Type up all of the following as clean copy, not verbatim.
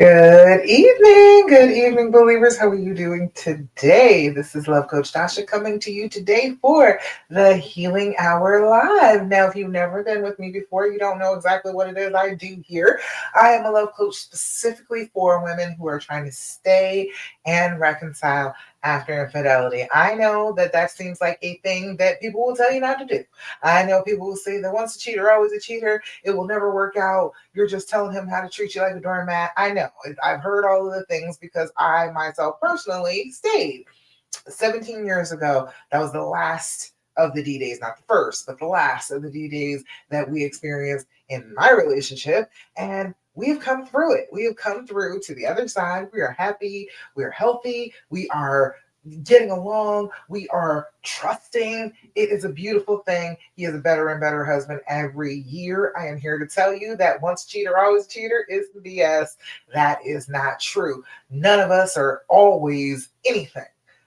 Good evening, believers. How are you doing today? This is Love Coach Tasha coming to you today for the Healing Hour Live. Now, if you've never been with me before, you don't know exactly what it is I do here. I am a love coach specifically for women who are trying to stay and reconcile after infidelity. I know that that seems like a thing that people will tell you not to do. I know people will say that once a cheater, always a cheater. It will never work out. You're just telling him how to treat you like a doormat. I know. I've heard all of the things because I myself personally stayed 17 years ago. That was the last of the D days, not the first, but the last of the D days that we experienced in my relationship. And we've come through it. We have come through to the other side. We are happy. We are healthy. We are getting along. We are trusting. It is a beautiful thing. He is a better and better husband every year. I am here to tell you that once cheater, always cheater is BS. That is not true. None of us are always anything.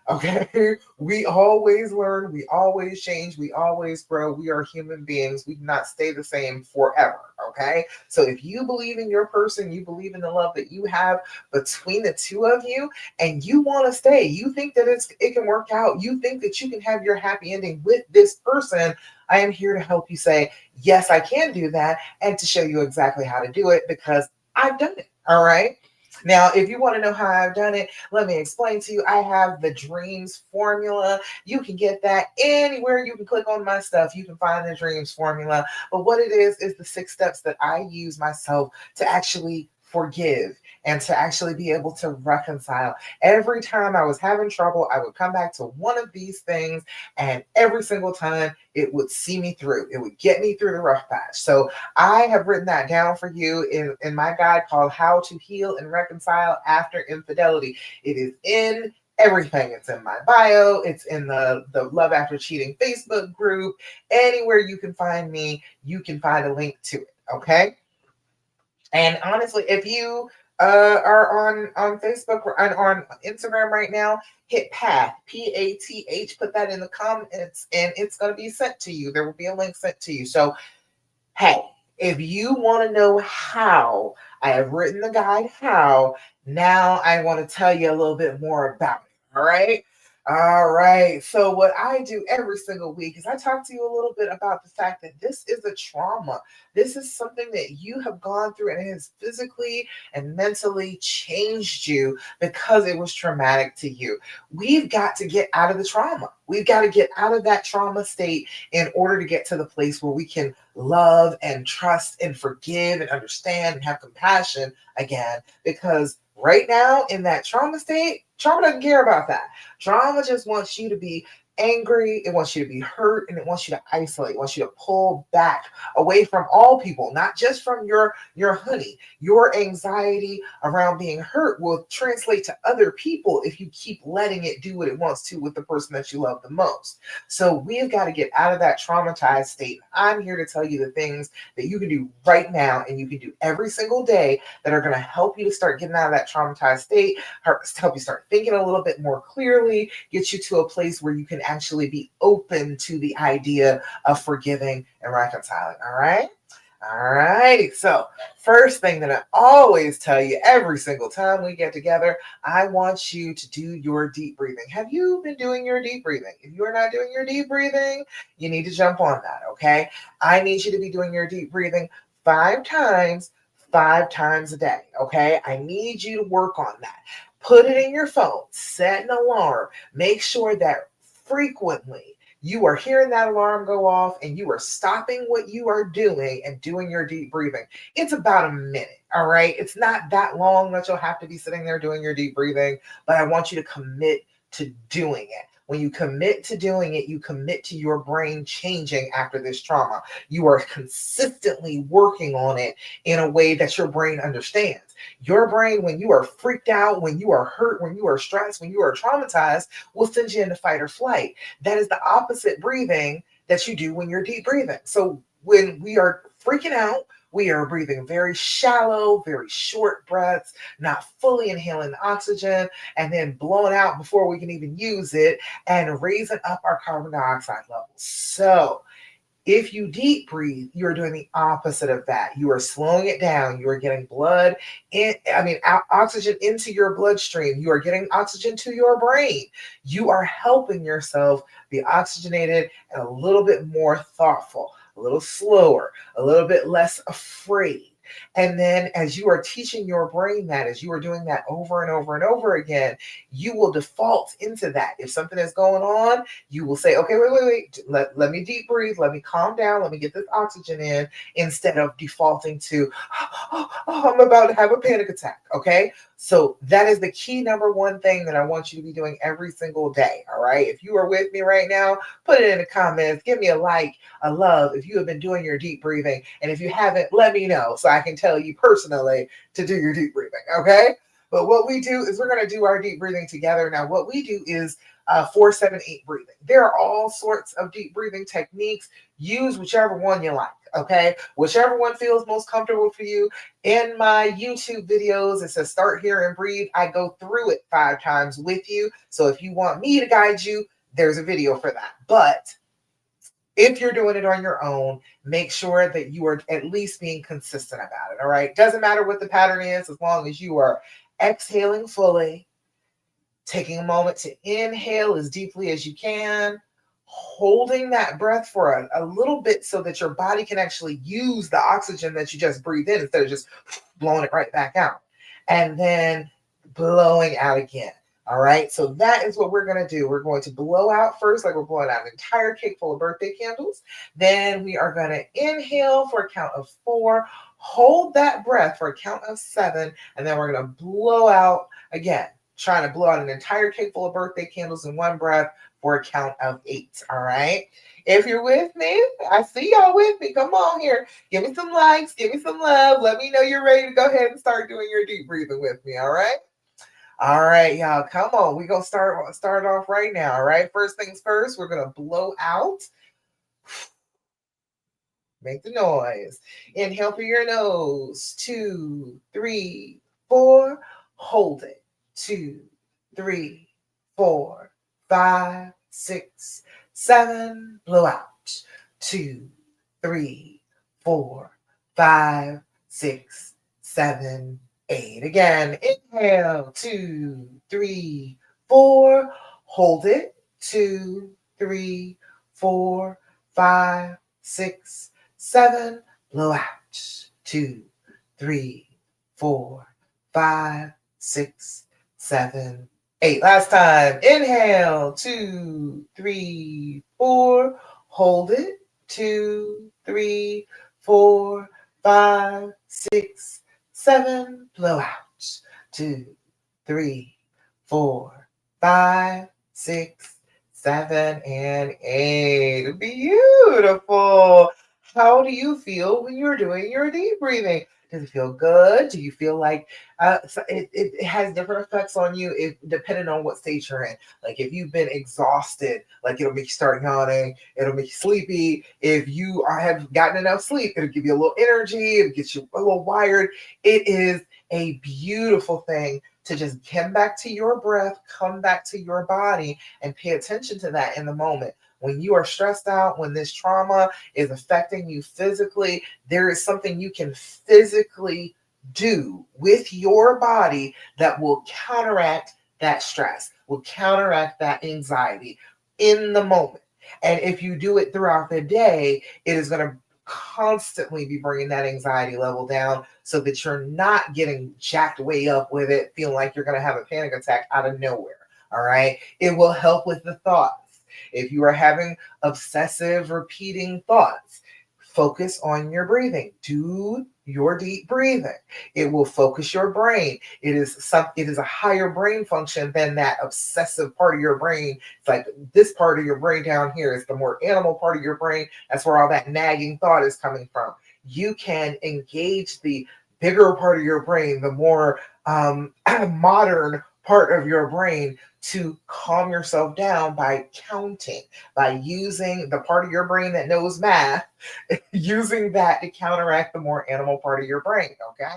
Okay, we always learn, we always change, we always grow. We are human beings. We do not stay the same forever. Okay, so if you believe in your person, you believe in the love that you have between the two of you, and you want to stay, you think that it can work out, you think that you can have your happy ending with this person. I am here to help you say, yes, I can do that, and to show you exactly how to do it because I've done it. All right. Now, if you want to know how I've done it, let me explain to you. I have the dreams formula. You can get that anywhere. You can click on my stuff. You can find the dreams formula. But what it is the 6 steps that I use myself to actually forgive and to actually be able to reconcile. Every time I was having trouble, I would come back to one of these things, and every single time it would see me through. It would get me through the rough patch. So I have written that down for you in my guide called How to Heal and Reconcile After Infidelity. It is in everything. It's in my bio. It's in the Love After Cheating Facebook group. Anywhere you can find me, you can find a link to it. Okay. And honestly, if you are on Facebook or on Instagram right now, hit PATH, put that in the comments, and it's going to be sent to you. There will be a link sent to you. So hey, if you want to know how, I have written the guide how. Now I want to tell you a little bit more about it. All right. All right. So, what I do every single week is I talk to you a little bit about the fact that this is a trauma. This is something that you have gone through and it has physically and mentally changed you because it was traumatic to you. We've got to get out of the trauma. We've got to get out of that trauma state in order to get to the place where we can love and trust and forgive and understand and have compassion again. Because right now in that trauma state, trauma doesn't care about that. Trauma just wants you to be angry, it wants you to be hurt, and it wants you to isolate, it wants you to pull back away from all people, not just from your honey. Your anxiety around being hurt will translate to other people if you keep letting it do what it wants to with the person that you love the most. So we've got to get out of that traumatized state. I'm here to tell you the things that you can do right now and you can do every single day that are going to help you to start getting out of that traumatized state, help you start thinking a little bit more clearly, get you to a place where you can actually be open to the idea of forgiving and reconciling. All right. All right. So, first thing that I always tell you every single time we get together, I want you to do your deep breathing. Have you been doing your deep breathing? If you are not doing your deep breathing, you need to jump on that. Okay. I need you to be doing your deep breathing 5 times, 5 times a day. Okay. I need you to work on that. Put it in your phone, set an alarm, make sure that frequently you are hearing that alarm go off and you are stopping what you are doing and doing your deep breathing. It's about a minute. All right. It's not that long that you'll have to be sitting there doing your deep breathing, but I want you to commit to doing it. When you commit to doing it, you commit to your brain changing after this trauma. You are consistently working on it in a way that your brain understands. Your brain, when you are freaked out, when you are hurt, when you are stressed, when you are traumatized, will send you into fight or flight. That is the opposite breathing that you do when you're deep breathing. So when we are freaking out, we are breathing very shallow, very short breaths, not fully inhaling the oxygen, and then blowing out before we can even use it, and raising up our carbon dioxide levels. So If you deep breathe, you're doing the opposite of that. You are slowing it down. You are getting blood oxygen into your bloodstream. You are getting oxygen to your brain. You are helping yourself be oxygenated and a little bit more thoughtful, a little slower, a little bit less afraid. And then, as you are teaching your brain that, as you are doing that over and over and over again, you will default into that. If something is going on, you will say, okay, wait. Let me deep breathe. Let me calm down. Let me get this oxygen in, instead of defaulting to, I'm about to have a panic attack. Okay. So that is the key number one thing that I want you to be doing every single day. All right. If you are with me right now, put it in the comments. Give me a like, a love if you have been doing your deep breathing. And if you haven't, let me know so I can tell you personally to do your deep breathing. Okay. But what we do is we're going to do our deep breathing together. Now, what we do is 4-7-8 breathing. There are all sorts of deep breathing techniques. Use whichever one you like. Okay. Whichever one feels most comfortable for you. In my YouTube videos, it says start here and breathe. I go through it 5 times with you. So if you want me to guide you, there's a video for that. But if you're doing it on your own, make sure that you are at least being consistent about it. All right. Doesn't matter what the pattern is, as long as you are exhaling fully, taking a moment to inhale as deeply as you can, holding that breath for a little bit so that your body can actually use the oxygen that you just breathed in instead of just blowing it right back out. And then blowing out again. All right, so that is what we're going to do. We're going to blow out first, like we're blowing out an entire cake full of birthday candles. Then we are going to inhale for a count of 4, hold that breath for a count of 7, and then we're going to blow out again, trying to blow out an entire cake full of birthday candles in one breath for a count of 8. All right. If you're with me, I see y'all with me. Come on here. Give me some likes. Give me some love. Let me know you're ready to go ahead and start doing your deep breathing with me. All right. All right, y'all. Come on. We're going to start off right now. All right. First things first, we're going to blow out. Make the noise. Inhale through your nose. 2, 3, 4. Hold it. 2, 3, 4, 5, 6, 7. Blow out. 2, 3, 4, 5, 6, 7, 8. Again. Inhale. 2, 3, 4. Hold it. 2, 3, 4, 5, 6, 7. Blow out. 2, 3, 4, 5, 6, 7, 8. Last time. Inhale. 2, 3, 4. Hold it. 2, 3, 4, 5, 6, 7. Blow out. 2, 3, 4, 5, 6, 7, and 8. Beautiful. How do you feel when you're doing your deep breathing? Does it feel good? Do you feel like it has different effects on you depending on what state you're in? Like if you've been exhausted, like it'll make you start yawning, it'll make you sleepy. If you have gotten enough sleep, it'll give you a little energy, it'll get you a little wired. It is a beautiful thing to just come back to your breath, come back to your body, and pay attention to that in the moment. When you are stressed out, when this trauma is affecting you physically, there is something you can physically do with your body that will counteract that stress, will counteract that anxiety in the moment. And if you do it throughout the day, it is going to constantly be bringing that anxiety level down so that you're not getting jacked way up with it, feeling like you're going to have a panic attack out of nowhere. All right. It will help with the thoughts. If you are having obsessive repeating thoughts, focus on your breathing. Do your deep breathing. It will focus your brain. It is a higher brain function than that obsessive part of your brain. It's like this part of your brain down here is the more animal part of your brain. That's where all that nagging thought is coming from. You can engage the bigger part of your brain, the more modern part of your brain, to calm yourself down by counting, by using the part of your brain that knows math, using that to counteract the more animal part of your brain. Okay.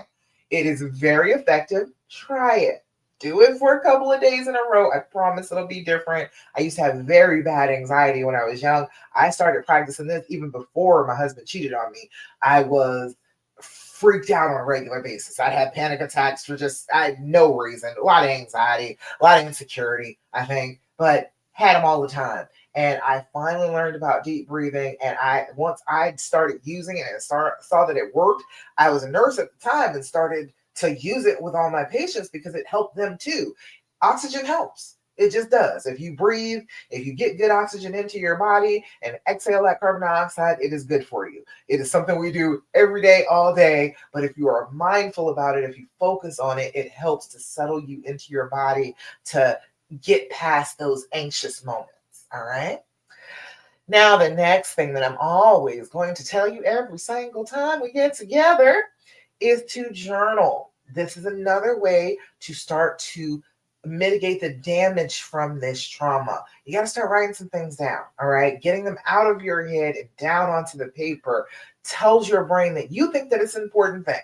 It is very effective. Try it. Do it for a couple of days in a row. I promise it'll be different. I used to have very bad anxiety when I was young. I started practicing this even before my husband cheated on me. I was freaked out on a regular basis. I'd have panic attacks for just I had no reason. A lot of anxiety, a lot of insecurity, I think, but had them all the time. And I finally learned about deep breathing. And I once I started using it and saw that it worked, I was a nurse at the time and started to use it with all my patients because it helped them too. Oxygen helps. It just does. If you breathe, if you get good oxygen into your body and exhale that carbon dioxide, it is good for you. It is something we do every day, all day. But if you are mindful about it, if you focus on it, it helps to settle you into your body to get past those anxious moments. All right. Now, the next thing that I'm always going to tell you every single time we get together is to journal. This is another way to start to mitigate the damage from this trauma. You got to start writing some things down, all right? Getting them out of your head and down onto the paper tells your brain that you think that it's an important thing.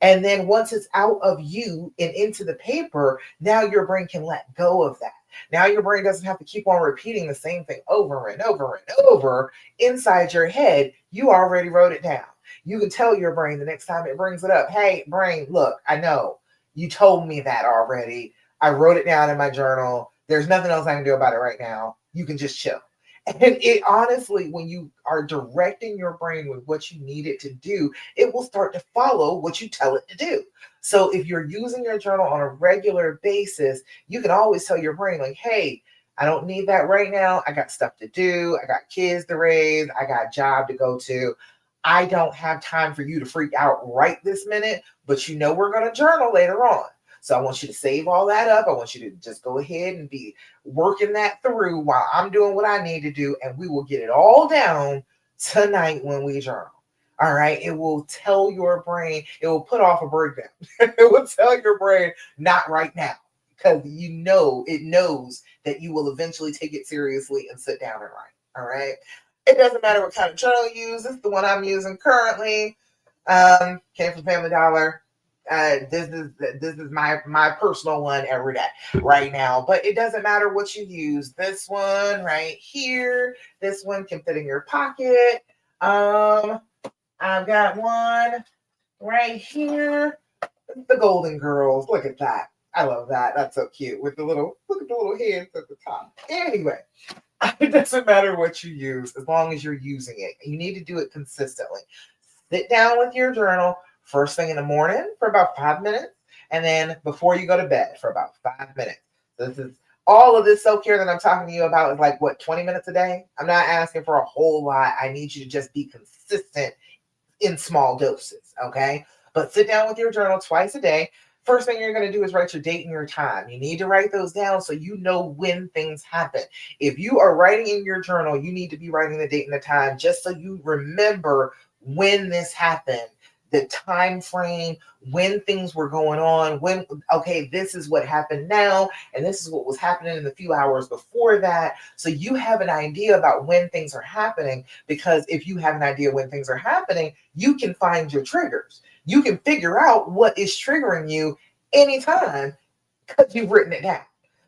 And then once it's out of you and into the paper, now your brain can let go of that. Now your brain doesn't have to keep on repeating the same thing over and over and over inside your head. You already wrote it down. You can tell your brain the next time it brings it up, hey, brain, look, I know you told me that already. I wrote it down in my journal. There's nothing else I can do about it right now. You can just chill. And it honestly, when you are directing your brain with what you need it to do, it will start to follow what you tell it to do. So if you're using your journal on a regular basis, you can always tell your brain, like, hey, I don't need that right now. I got stuff to do. I got kids to raise. I got a job to go to. I don't have time for you to freak out right this minute, but you know we're going to journal later on. So I want you to save all that up. I want you to just go ahead and be working that through while I'm doing what I need to do, and we will get it all down tonight when we journal. All right. It will tell your brain, it will put off a breakdown. It will tell your brain, not right now, because you know it knows that you will eventually take it seriously and sit down and write. All right. It doesn't matter what kind of journal you use. This is the one I'm using currently. Came from Family Dollar. This is my personal one every day right now. But it doesn't matter what you use. This one right here. This one can fit in your pocket. I've got one right here. The Golden Girls. Look at that. I love that. That's so cute with the little look at the little heads at the top. Anyway, it doesn't matter what you use as long as you're using it. You need to do it consistently. Sit down with your journal first thing in the morning for about 5 minutes, and then before you go to bed for about 5 minutes. This is all of this self-care that I'm talking to you about is like what, 20 minutes a day? I'm not asking for a whole lot. I need you to just be consistent in small doses, okay? But sit down with your journal twice a day. First thing you're going to do is write your date and your time. You need to write those down so you know when things happen. If you are writing in your journal, you need to be writing the date and the time just so you remember when this happened, the time frame, when things were going on, when, okay, this is what happened now, and this is what was happening in the few hours before that. So you have an idea about when things are happening, because if you have an idea when things are happening, you can find your triggers. You can figure out what is triggering you anytime because you've written it down.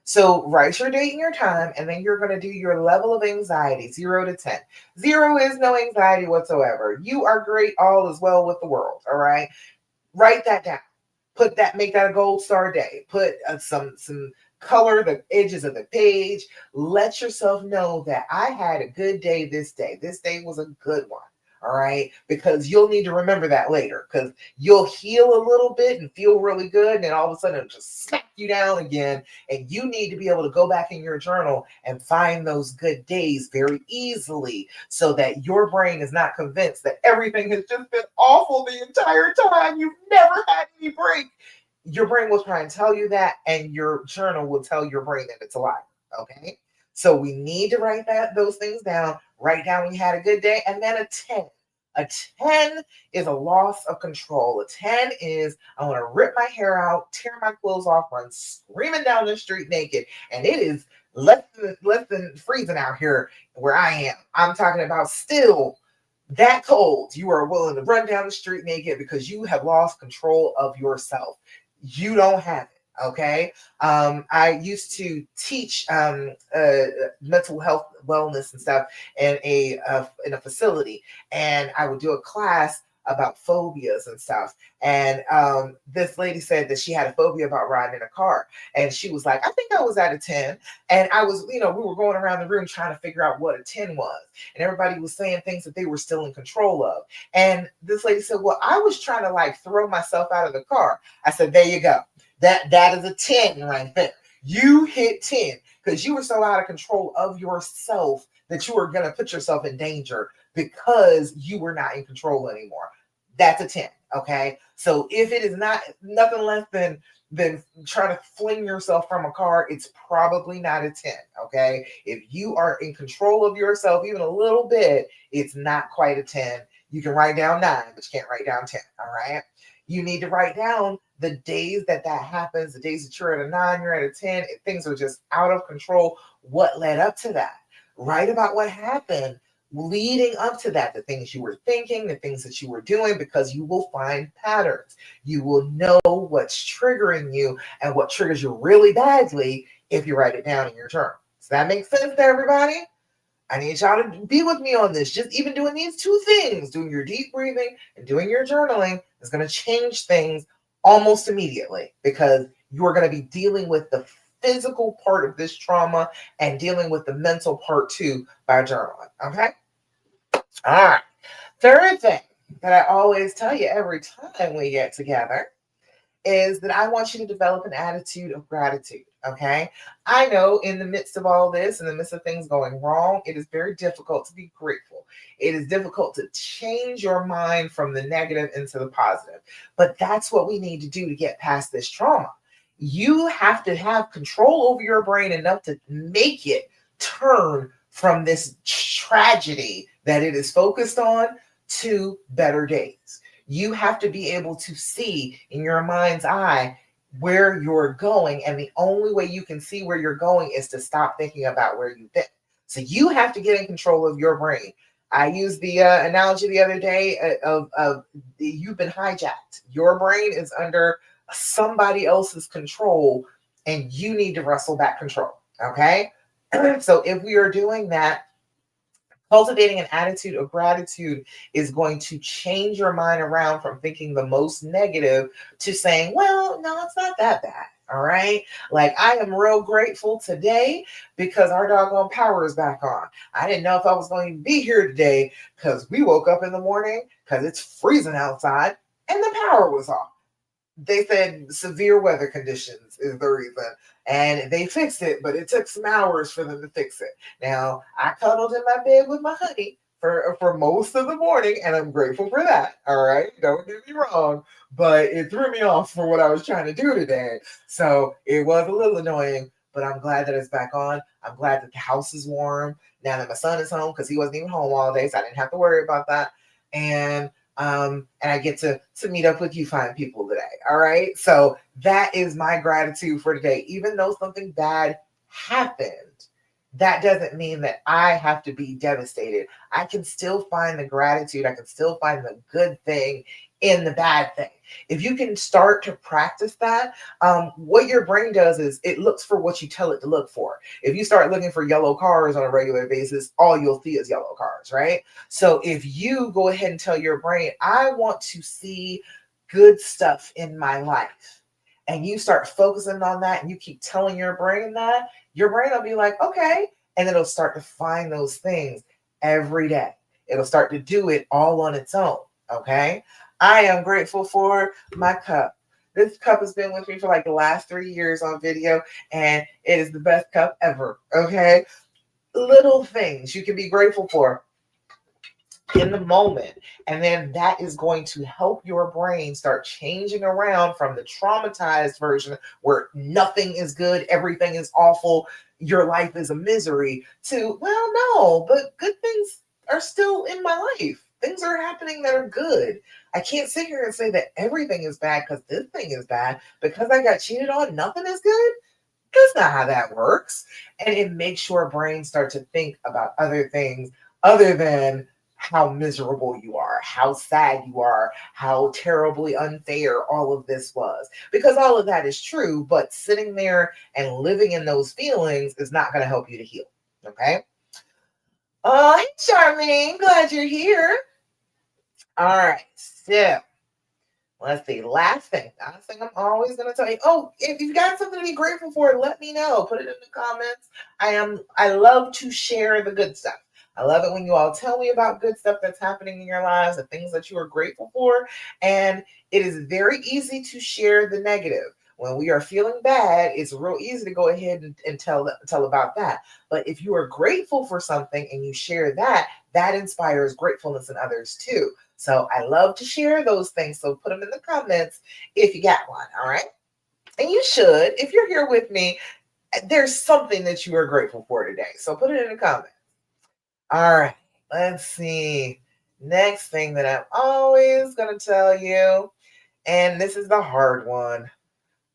So write your date and your time, and then you're going to do your level of anxiety, 0 to 10. 0 is no anxiety whatsoever. You are great, all is well with the world, all right? Write that down. Make that a gold star day. Put some color the edges of the page. Let yourself know that I had a good day this day. This day was a good one. All right. Because you'll need to remember that later, because you'll heal a little bit and feel really good. And then all of a sudden it'll just smack you down again. And you need to be able to go back in your journal and find those good days very easily so that your brain is not convinced that everything has just been awful the entire time. You've never had any break. Your brain will try and tell you that, and your journal will tell your brain that it's a lie. Okay. So we need to write those things down. Write down when you had a good day, and then a 10. A 10 is a loss of control. A 10 is I want to rip my hair out, tear my clothes off, run screaming down the street naked. And it is less than freezing out here where I am. I'm talking about still that cold. You are willing to run down the street naked because you have lost control of yourself. You don't have it. Okay. I used to teach mental health wellness and stuff in a facility, and I would do a class about phobias and stuff. And this lady said that she had a phobia about riding in a car, and she was like, "I think I was at a 10." And I was, we were going around the room trying to figure out what a 10 was, and everybody was saying things that they were still in control of. And this lady said, "Well, I was trying to like throw myself out of the car." I said, "There you go. That is a 10 right there. You hit 10 because you were so out of control of yourself that you were going to put yourself in danger because you were not in control anymore. That's a 10. Okay. So if it is not nothing less than trying to fling yourself from a car, it's probably not a 10. Okay. If you are in control of yourself even a little bit, it's not quite a 10. You can write down 9, but you can't write down 10. All right. You need to write down the days that happens, the days that you're at a 9, you're at a 10, if things are just out of control, what led up to that? Write about what happened leading up to that, the things you were thinking, the things that you were doing, because you will find patterns. You will know what's triggering you and what triggers you really badly if you write it down in your journal. Does that make sense to everybody? I need y'all to be with me on this. Just even doing these two things, doing your deep breathing and doing your journaling, is going to change things almost immediately, because you're going to be dealing with the physical part of this trauma and dealing with the mental part too by journaling. Okay? All right. Third thing that I always tell you every time we get together is that I want you to develop an attitude of gratitude. Okay. I know in the midst of all this, in the midst of things going wrong, it is very difficult to be grateful. It is difficult to change your mind from the negative into the positive. But that's what we need to do to get past this trauma. You have to have control over your brain enough to make it turn from this tragedy that it is focused on to better days. You have to be able to see in your mind's eye where you're going. And the only way you can see where you're going is to stop thinking about where you've been. So you have to get in control of your brain. I used the analogy the other day of you've been hijacked. Your brain is under somebody else's control, and you need to wrestle back control. Okay. So if we are doing that, cultivating an attitude of gratitude is going to change your mind around from thinking the most negative to saying, well, no, it's not that bad. All right. Like, I am real grateful today because our doggone power is back on. I didn't know if I was going to be here today because we woke up in the morning because it's freezing outside and the power was off. They said severe weather conditions is the reason. And they fixed it, but it took some hours for them to fix it. Now, I cuddled in my bed with my honey for most of the morning, and I'm grateful for that. All right. Don't get me wrong. But it threw me off for what I was trying to do today. So it was a little annoying, but I'm glad that it's back on. I'm glad that the house is warm now that my son is home, because he wasn't even home all day, so I didn't have to worry about that. And I get to meet up with you fine people today. All right. So that is my gratitude for today. Even though something bad happened, that doesn't mean that I have to be devastated. I can still find the gratitude. I can still find the good thing in the bad thing. If you can start to practice that, what your brain does is it looks for what you tell it to look for. If you start looking for yellow cars on a regular basis, all you'll see is yellow cars, right? So if you go ahead and tell your brain, I want to see good stuff in my life, and you start focusing on that and you keep telling your brain that, your brain will be like, okay. And it'll start to find those things every day. It'll start to do it all on its own. Okay. I am grateful for my cup. This cup has been with me for like the last 3 years on video, and it is the best cup ever. Okay. Little things you can be grateful for in the moment. And then that is going to help your brain start changing around from the traumatized version where nothing is good, everything is awful, your life is a misery, to, well, no, but good things are still in my life. Things are happening that are good. I can't sit here and say that everything is bad because this thing is bad. Because I got cheated on, nothing is good. That's not how that works. And it makes your brain start to think about other things other than how miserable you are, how sad you are, how terribly unfair all of this was. Because all of that is true, but sitting there and living in those feelings is not going to help you to heal. Okay. Hey, Charmaine, glad you're here. All right. So let's see. Last thing I'm always gonna tell you. Oh, if you've got something to be grateful for, let me know. Put it in the comments. I love to share the good stuff. I love it when you all tell me about good stuff that's happening in your lives, the things that you are grateful for. And it is very easy to share the negative. When we are feeling bad, it's real easy to go ahead and tell about that. But if you are grateful for something and you share that, that inspires gratefulness in others too. So I love to share those things. So put them in the comments if you got one. All right. And you should. If you're here with me, there's something that you are grateful for today. So put it in the comments. All right. Let's see. Next thing that I'm always going to tell you, and this is the hard one.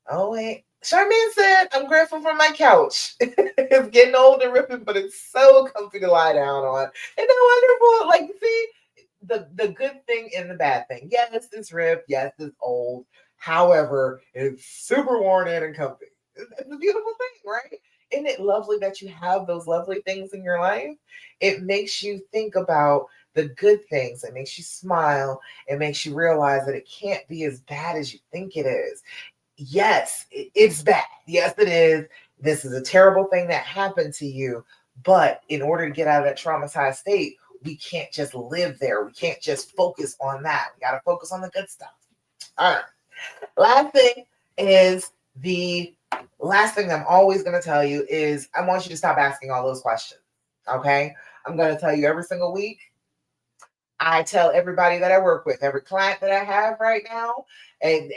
Oh, wait. Charmaine said, I'm grateful for my couch. It's getting old and ripping, but it's so comfy to lie down on. Isn't that wonderful? Like, see, the good thing and the bad thing. Yes, it's ripped. Yes, it's old. However, it's super worn in and comfy. It's a beautiful thing, right? Isn't it lovely that you have those lovely things in your life? It makes you think about the good things. It makes you smile. It makes you realize that it can't be as bad as you think it is. Yes, it's bad. Yes, it is. This is a terrible thing that happened to you. But in order to get out of that traumatized state, we can't just live there. We can't just focus on that. We got to focus on the good stuff. All right. Last thing is the last thing I'm always going to tell you is I want you to stop asking all those questions. Okay. I'm going to tell you every single week. I tell everybody that I work with, every client that I have right now, and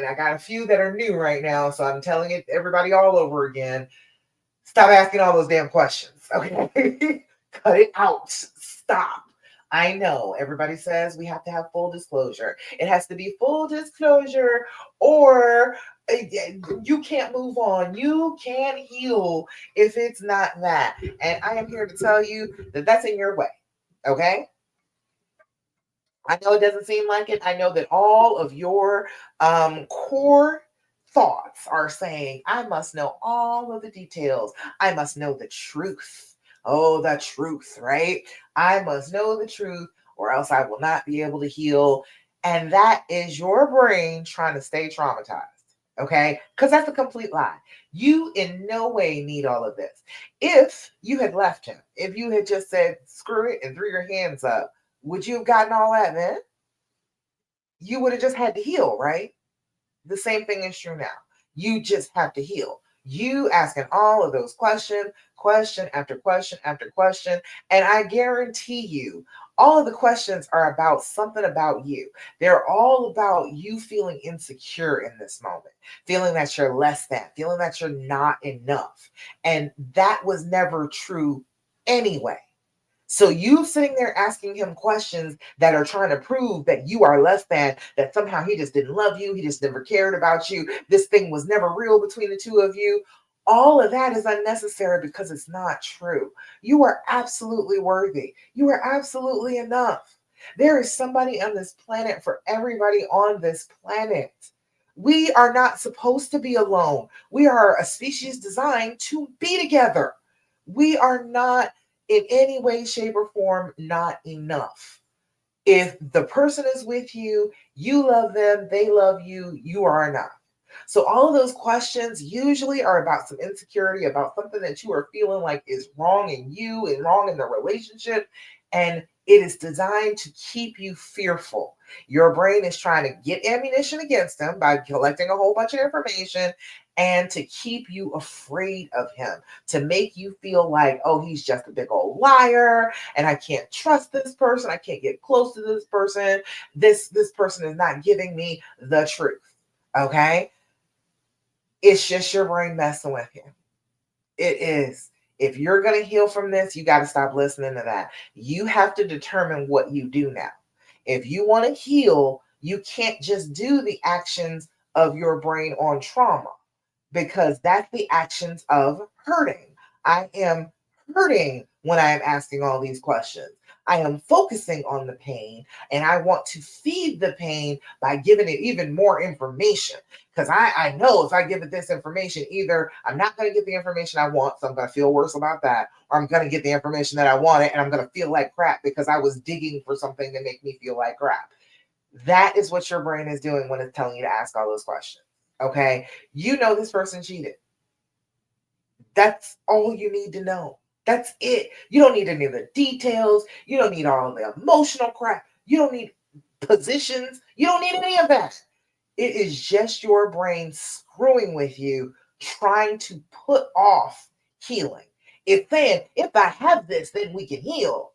I got a few that are new right now, so I'm telling it everybody all over again. Stop asking all those damn questions. Okay. Cut it out. Stop. I know everybody says we have to have full disclosure. It has to be full disclosure, or you can't move on. You can't heal if it's not that. And I am here to tell you that that's in your way. Okay. I know it doesn't seem like it. I know that all of your core thoughts are saying, I must know all of the details. I must know the truth. Oh, the truth, right? I must know the truth, or else I will not be able to heal. And that is your brain trying to stay traumatized. Okay. Because that's a complete lie. You in no way need all of this. If you had left him, if you had just said, screw it, and threw your hands up, would you have gotten all that then? You would have just had to heal, right? The same thing is true now. You just have to heal. You asking all of those questions, question after question after question. And I guarantee you, all of the questions are about something about you. They're all about you feeling insecure in this moment, feeling that you're less than, feeling that you're not enough. And that was never true anyway. So you sitting there asking him questions that are trying to prove that you are less than, that somehow he just didn't love you, he just never cared about you, this thing was never real between the two of you. All of that is unnecessary because it's not true. You are absolutely worthy. You are absolutely enough. There is somebody on this planet for everybody on this planet. We are not supposed to be alone. We are a species designed to be together. We are not in any way, shape, or form not enough. If the person is with you, you love them, they love you, you are enough. So all of those questions usually are about some insecurity, about something that you are feeling like is wrong in you and wrong in the relationship. And it is designed to keep you fearful. Your brain is trying to get ammunition against them by collecting a whole bunch of information and to keep you afraid of him, to make you feel like, oh, he's just a big old liar and I can't trust this person. I can't get close to this person. This person is not giving me the truth. Okay? It's just your brain messing with you. It is. If you're going to heal from this, you got to stop listening to that. You have to determine what you do now. If you want to heal, you can't just do the actions of your brain on trauma because that's the actions of hurting. I am hurting when I am asking all these questions. I am focusing on the pain, and I want to feed the pain by giving it even more information. Because I know if I give it this information, either I'm not going to get the information I want, so I'm going to feel worse about that, or I'm going to get the information that I wanted and I'm going to feel like crap because I was digging for something to make me feel like crap. That is what your brain is doing when it's telling you to ask all those questions. Okay. You know this person cheated. That's all you need to know. That's it. You don't need any of the details. You don't need all the emotional crap. You don't need positions. You don't need any of that. It is just your brain screwing with you, trying to put off healing. It's saying, if I have this, then we can heal.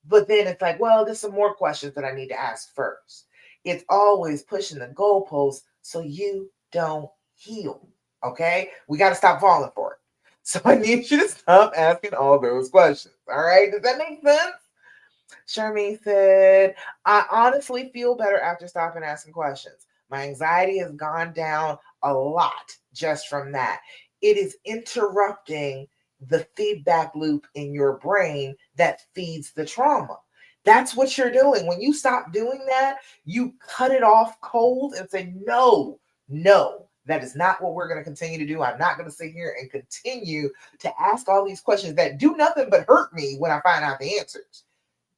But then it's like, well, there's some more questions that I need to ask first. It's always pushing the goalposts so you don't heal. Okay? We got to stop falling for it. So I need you to stop asking all those questions. All right? Does that make sense? Charmaine said, I honestly feel better after stopping asking questions. My anxiety has gone down a lot just from that. It is interrupting the feedback loop in your brain that feeds the trauma. That's what you're doing. When you stop doing that, you cut it off cold and say, no, no, that is not what we're going to continue to do. I'm not going to sit here and continue to ask all these questions that do nothing but hurt me when I find out the answers.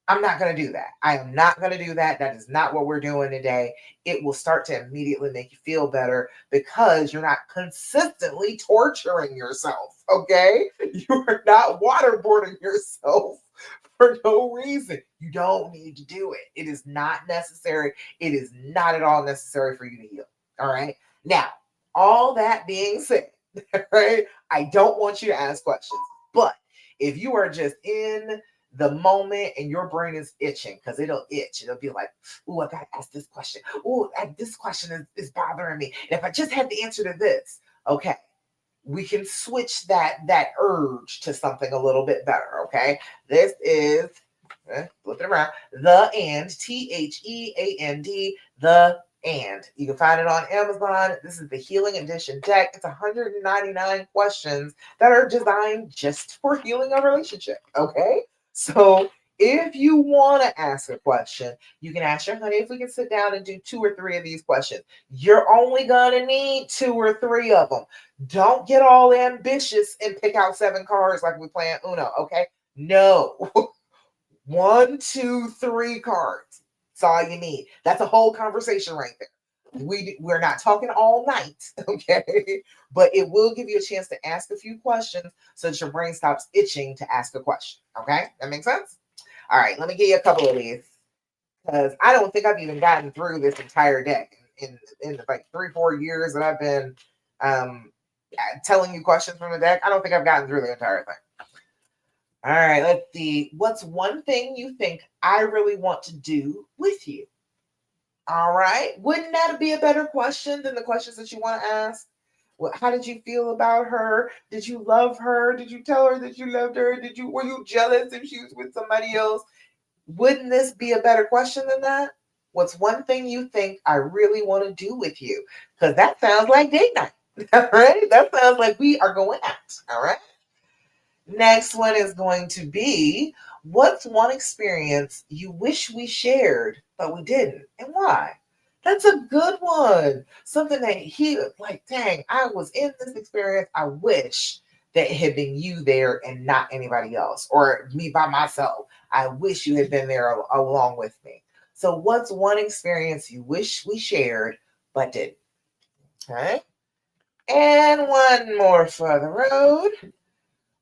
I'm not going to do that. I am not going to do that. That is not what we're doing today. It will start to immediately make you feel better because you're not consistently torturing yourself. Okay. You are not waterboarding yourself for no reason. You don't need to do it. It is not necessary. It is not at all necessary for you to heal. All right. Now, all that being said, right, I don't want you to ask questions, but if you are just in the moment and your brain is itching, because it'll itch. It'll be like, oh, I got to ask this question. Oh, this question is bothering me. And if I just had the answer to this, okay, we can switch that urge to something a little bit better, okay? This is, flip it around, the and, THEAND, the and. You can find it on Amazon. This is the Healing Edition deck. It's 199 questions that are designed just for healing a relationship, okay? So if you want to ask a question, you can ask your honey if we can sit down and do 2 or 3 of these questions. You're only going to need 2 or 3 of them. Don't get all ambitious and pick out 7 cards like we play Uno, okay? No. 1, 2, 3 cards. That's all you need. That's a whole conversation right there. We're not talking all night, okay? But it will give you a chance to ask a few questions so that your brain stops itching to ask a question, okay? That makes sense? All right, let me give you a couple of these because I don't think I've even gotten through this entire deck in like 3-4 years that I've been telling you questions from the deck. I don't think I've gotten through the entire thing. All right, let's see. What's one thing you think I really want to do with you? All right. Wouldn't that be a better question than the questions that you want to ask? How did you feel about her? Did you love her? Did you tell her that you loved her? Were you jealous if she was with somebody else? Wouldn't this be a better question than that? What's one thing you think I really want to do with you? Because that sounds like date night. All right. That sounds like we are going out. All right. Next one is going to be, what's one experience you wish we shared, but we didn't, and why? That's a good one. Something that he like, dang, I was in this experience. I wish that it had been you there and not anybody else, or me by myself. I wish you had been there along with me. So, what's one experience you wish we shared, but didn't? Okay. And one more for the road.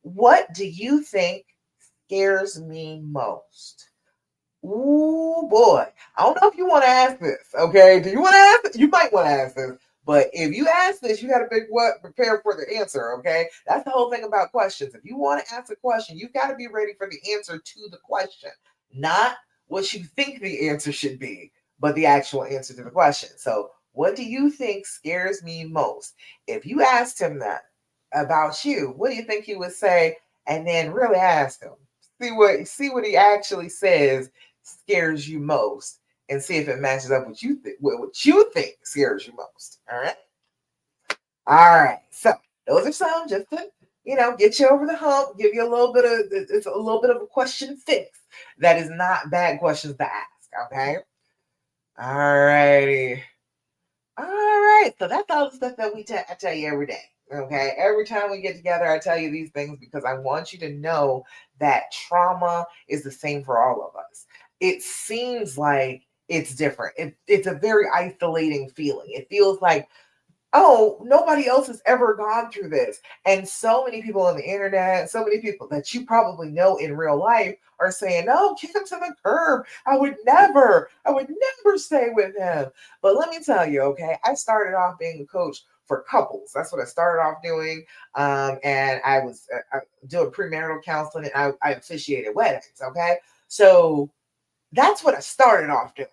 What do you think scares me most? Ooh, boy. I don't know if you want to ask this, okay? Do you want to ask this? You might want to ask this. But if you ask this, you got to be prepare for the answer, okay? That's the whole thing about questions. If you want to ask a question, you've got to be ready for the answer to the question, not what you think the answer should be, but the actual answer to the question. So, what do you think scares me most? If you asked him that about you, what do you think he would say? And then really ask him. See what he actually says scares you most, and see if it matches up with what you think scares you most. All right. All right. So those are some just to get you over the hump, give you a little bit of a question fix That is not bad questions to ask. Okay. All righty. All right. So that's all the stuff that I tell you every day. Okay. Every time we get together, I tell you these things because I want you to know that trauma is the same for all of us. It seems like it's different. It's a very isolating feeling. It feels like, oh, nobody else has ever gone through this. And so many people on the internet, so many people that you probably know in real life are saying, no, kick him to the curb. I would never stay with him. But let me tell you, okay, I started off being a coach for couples. That's what I started off doing. And I was doing premarital counseling and I officiated weddings. Okay. So that's what I started off doing.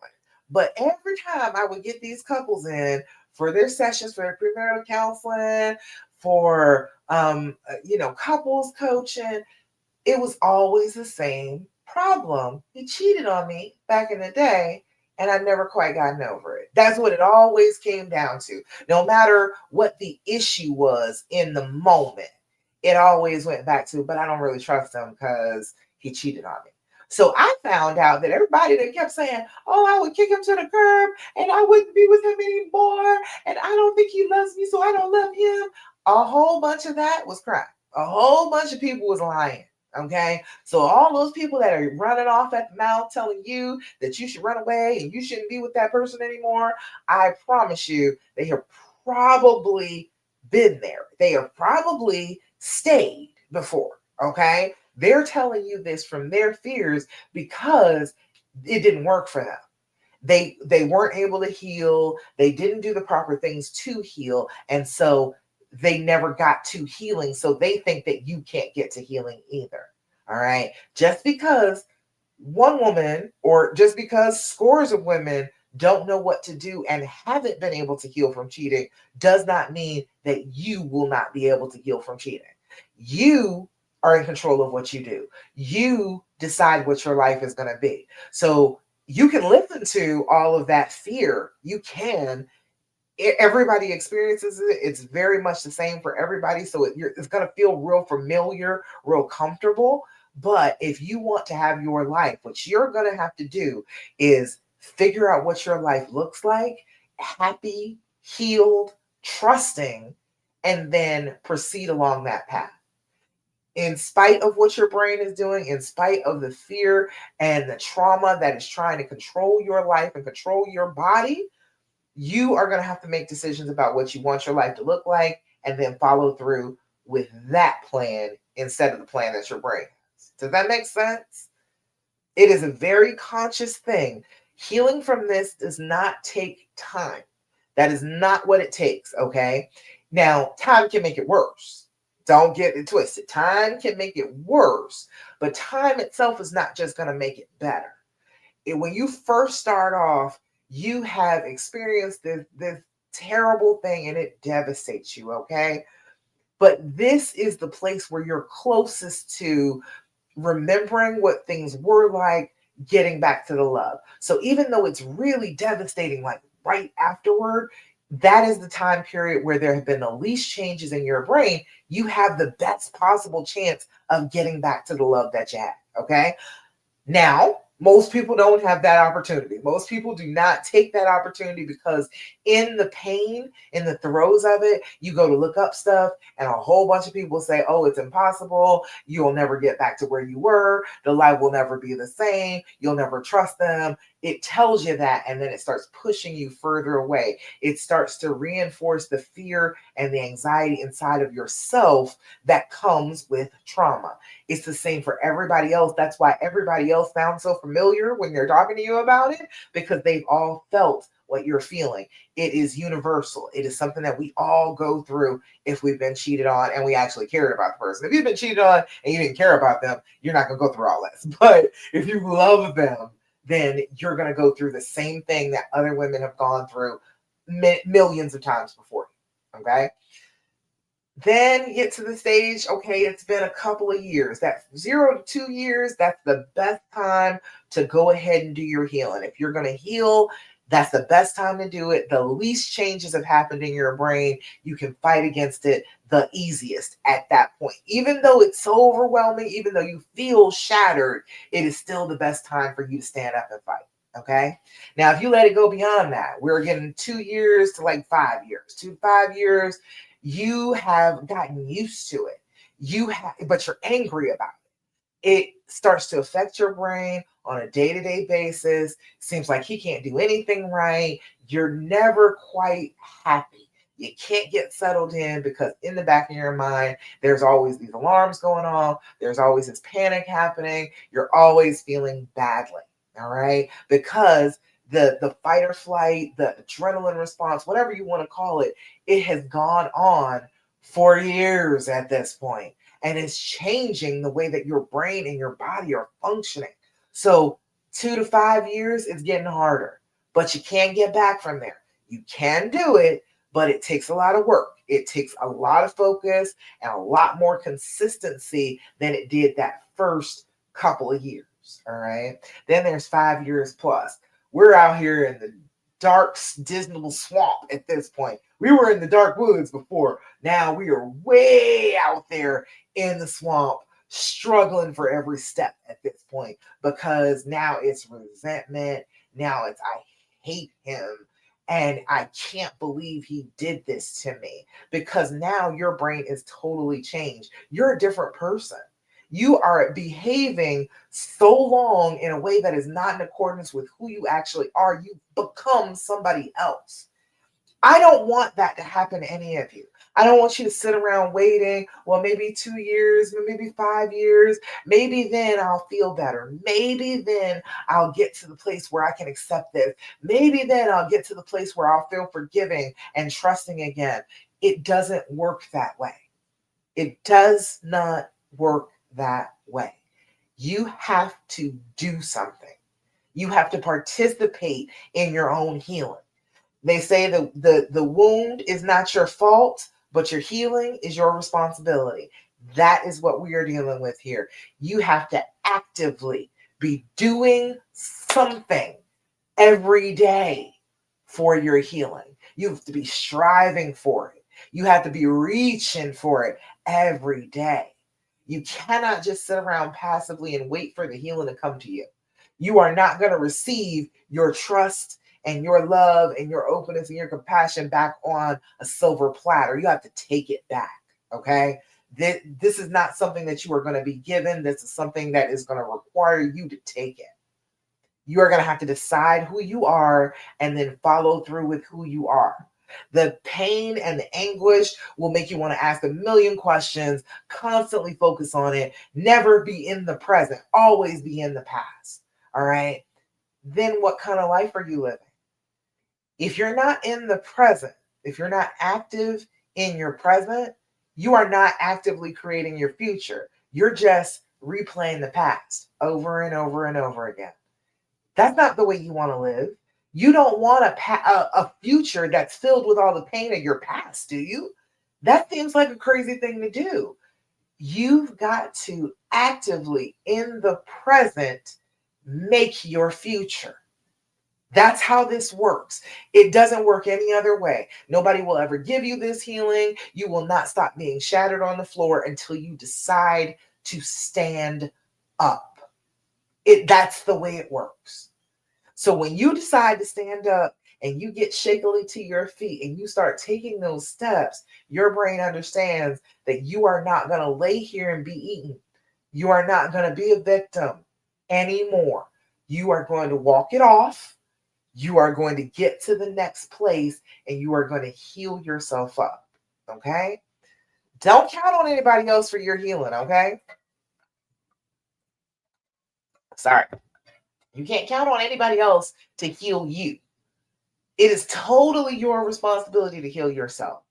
But every time I would get these couples in for their sessions, for their premarital counseling, for couples coaching, it was always the same problem. He cheated on me back in the day, and I never quite gotten over it. That's what it always came down to. No matter what the issue was in the moment, it always went back to, but I don't really trust him because he cheated on me. So I found out that everybody that kept saying, oh, I would kick him to the curb and I wouldn't be with him anymore. And I don't think he loves me, so I don't love him. A whole bunch of that was crap. A whole bunch of people was lying. Okay. So all those people that are running off at the mouth telling you that you should run away and you shouldn't be with that person anymore, I promise you, they have probably been there. They have probably stayed before. Okay. They're telling you this from their fears because it didn't work for them. They weren't able to heal. They didn't do the proper things to heal. And so they never got to healing. So they think that you can't get to healing either. All right. Just because one woman or just because scores of women don't know what to do and haven't been able to heal from cheating does not mean that you will not be able to heal from cheating. You are in control of what you do. You decide what your life is going to be. So you can listen to all of that fear. You can. Everybody experiences it. It's very much the same for everybody. So it's going to feel real familiar, real comfortable. But if you want to have your life, what you're going to have to do is figure out what your life looks like, happy, healed, trusting, and then proceed along that path. In spite of what your brain is doing, in spite of the fear and the trauma that is trying to control your life and control your body, you are going to have to make decisions about what you want your life to look like and then follow through with that plan instead of the plan that your brain has. Does that make sense? It is a very conscious thing. Healing from this does not take time. That is not what it takes, okay? Now, time can make it worse. Don't get it twisted. Time can make it worse, but time itself is not just going to make it better. When you first start off, you have experienced this terrible thing and it devastates you, okay? But this is the place where you're closest to remembering what things were like, getting back to the love. So even though it's really devastating, like right afterward, that is the time period where there have been the least changes in your brain. You have the best possible chance of getting back to the love that you had, okay? Now, most people don't have that opportunity. Most people do not take that opportunity because in the pain, in the throes of it, you go to look up stuff and a whole bunch of people say, oh, it's impossible. You'll never get back to where you were. The life will never be the same. You'll never trust them. It tells you that, and then it starts pushing you further away. It starts to reinforce the fear and the anxiety inside of yourself that comes with trauma. It's the same for everybody else. That's why everybody else sounds so familiar when they're talking to you about it, because they've all felt what you're feeling. It is universal. It is something that we all go through if we've been cheated on and we actually cared about the person. If you've been cheated on and you didn't care about them, you're not going to go through all this. But if you love them, then you're going to go through the same thing that other women have gone through millions of times before you. Okay? Then you get to the stage, okay, it's been a couple of years. That's 0 to 2 years. That's the best time to go ahead and do your healing. If you're going to heal, That's the best time to do it. The least changes have happened in your brain. You can fight against it the easiest at that point. Even though it's so overwhelming, even though you feel shattered, it is still the best time for you to stand up and fight. Okay. Now, if you let it go beyond that, we're getting 2 years to like 5 years, 2 to 5 years, you have gotten used to it. But you're angry about it. It starts to affect your brain on a day-to-day basis. Seems like he can't do anything right. You're never quite happy. You can't get settled in because in the back of your mind, there's always these alarms going off. There's always this panic happening. You're always feeling badly. All right. Because the fight or flight, the adrenaline response, whatever you want to call it, it has gone on for years at this point, and it's changing the way that your brain and your body are functioning. So 2 to 5 years is getting harder, but you can get back from there. You can do it, but it takes a lot of work. It takes a lot of focus and a lot more consistency than it did that first couple of years. All right. Then there's 5 years plus. We're out here in the dark, dismal swamp at this point. We were in the dark woods before. Now we are way out there in the swamp, struggling for every step at this point because now it's resentment. Now it's I hate him and I can't believe he did this to me, because now your brain is totally changed. You're a different person. You are behaving so long in a way that is not in accordance with who you actually are. You become somebody else. I don't want that to happen to any of you. I don't want you to sit around waiting. Well, maybe 2 years, maybe 5 years. Maybe then I'll feel better. Maybe then I'll get to the place where I can accept this. Maybe then I'll get to the place where I'll feel forgiving and trusting again. It doesn't work that way. It does not work that way. You have to do something. You have to participate in your own healing. They say the wound is not your fault, but your healing is your responsibility. That is what we are dealing with here. You have to actively be doing something every day for your healing. You have to be striving for it. You have to be reaching for it every day. You cannot just sit around passively and wait for the healing to come to you. You are not going to receive your trust and your love and your openness and your compassion back on a silver platter. You have to take it back. Okay. This is not something that you are going to be given. This is something that is going to require you to take it. You are going to have to decide who you are and then follow through with who you are. The pain and the anguish will make you want to ask a million questions, constantly focus on it, never be in the present, always be in the past. All right. Then what kind of life are you living? If you're not in the present, if you're not active in your present, you are not actively creating your future. You're just replaying the past over and over and over again. That's not the way you want to live. You don't want a future that's filled with all the pain of your past, do you? That seems like a crazy thing to do. You've got to actively, in the present, make your future. That's how this works. It doesn't work any other way. Nobody will ever give you this healing. You will not stop being shattered on the floor until you decide to stand up. That's the way it works. So when you decide to stand up and you get shakily to your feet and you start taking those steps, your brain understands that you are not going to lay here and be eaten. You are not going to be a victim anymore. You are going to walk it off. You are going to get to the next place and you are going to heal yourself up. Okay? Don't count on anybody else for your healing. Okay? Sorry. You can't count on anybody else to heal you. It is totally your responsibility to heal yourself.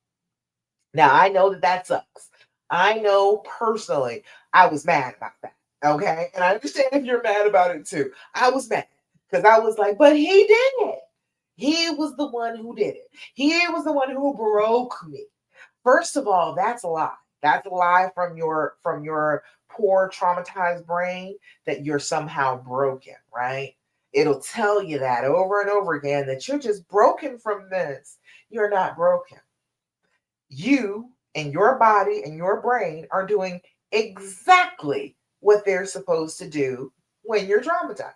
Now, I know that sucks. I know personally I was mad about that. Okay? And I understand if you're mad about it too. I was mad because I was like, but he did it. He was the one who did it. He was the one who broke me. First of all, that's a lie. That's a lie from your poor traumatized brain that you're somehow broken, right? It'll tell you that over and over again that you're just broken from this. You're not broken. You and your body and your brain are doing exactly what they're supposed to do when you're traumatized.